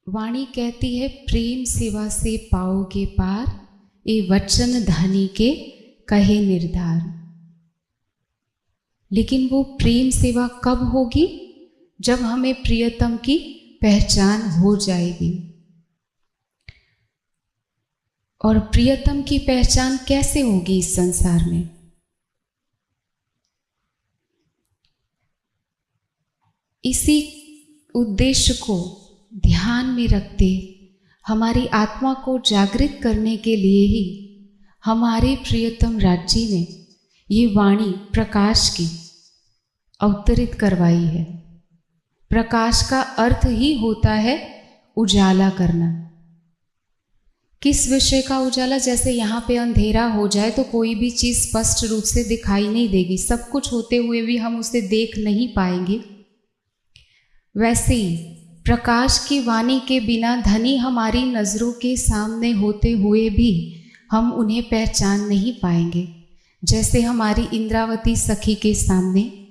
वाणी कहती है प्रेम सेवा से पाओगे पार, ये वचन धनी के कहे निर्धार। लेकिन वो प्रेम सेवा कब होगी? जब हमें प्रियतम की पहचान हो जाएगी। और प्रियतम की पहचान कैसे होगी इस संसार में? इसी उद्देश्य को ध्यान में रखते हमारी आत्मा को जागृत करने के लिए ही हमारे प्रियतम राज्य ने ये वाणी प्रकाश की अवतरित करवाई है। प्रकाश का अर्थ ही होता है उजाला करना। किस विषय का उजाला? जैसे यहाँ पे अंधेरा हो जाए तो कोई भी चीज़ स्पष्ट रूप से दिखाई नहीं देगी, सब कुछ होते हुए भी हम उसे देख नहीं पाएंगे। वैसे ही प्रकाश की वाणी के बिना धनी हमारी नज़रों के सामने होते हुए भी हम उन्हें पहचान नहीं पाएंगे। जैसे हमारी इंद्रावती सखी के सामने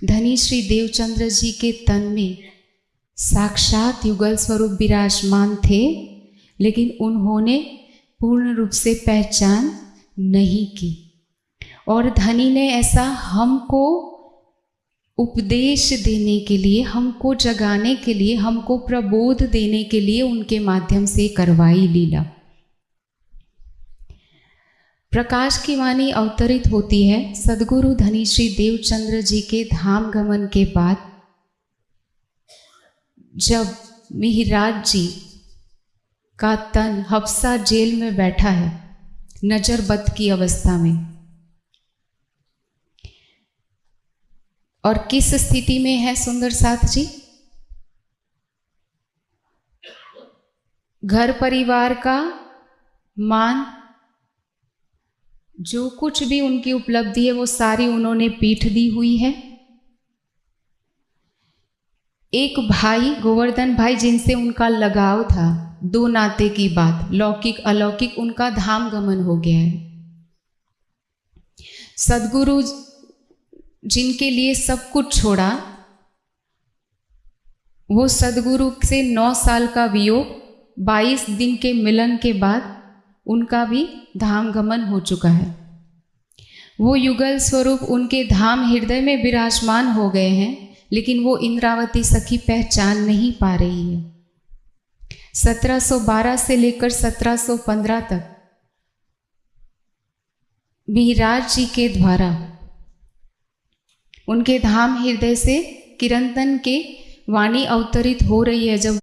धनी श्री देवचंद्र जी के तन में साक्षात युगल स्वरूप विराजमान थे, लेकिन उन्होंने पूर्ण रूप से पहचान नहीं की। और धनी ने ऐसा हमको उपदेश देने के लिए, हमको जगाने के लिए, हमको प्रबोध देने के लिए उनके माध्यम से करवाई लीला। प्रकाश की वाणी अवतरित होती है सदगुरु धनी श्री देवचंद्र जी के धाम गमन के बाद, जब मिहिराज जी का तन हफ्सा जेल में बैठा है नजरबद की अवस्था में। और किस स्थिति में है सुंदर साथ जी? घर परिवार का मान, जो कुछ भी उनकी उपलब्धि है वो सारी उन्होंने पीठ दी हुई है। एक भाई गोवर्धन भाई जिनसे उनका लगाव था, दो नाते की बात, लौकिक अलौकिक, उनका धाम गमन हो गया है। सदगुरु जिनके लिए सब कुछ छोड़ा, वो सदगुरु से 9 साल का वियोग, 22 दिन के मिलन के बाद उनका भी धाम गमन हो चुका है। वो युगल स्वरूप उनके धाम हृदय में विराजमान हो गए हैं, लेकिन वो इंद्रावती सखी पहचान नहीं पा रही है। 1712 से लेकर 1715 तक मिहिराज जी के द्वारा उनके धाम हृदय से किरंतन के वाणी अवतरित हो रही है। जब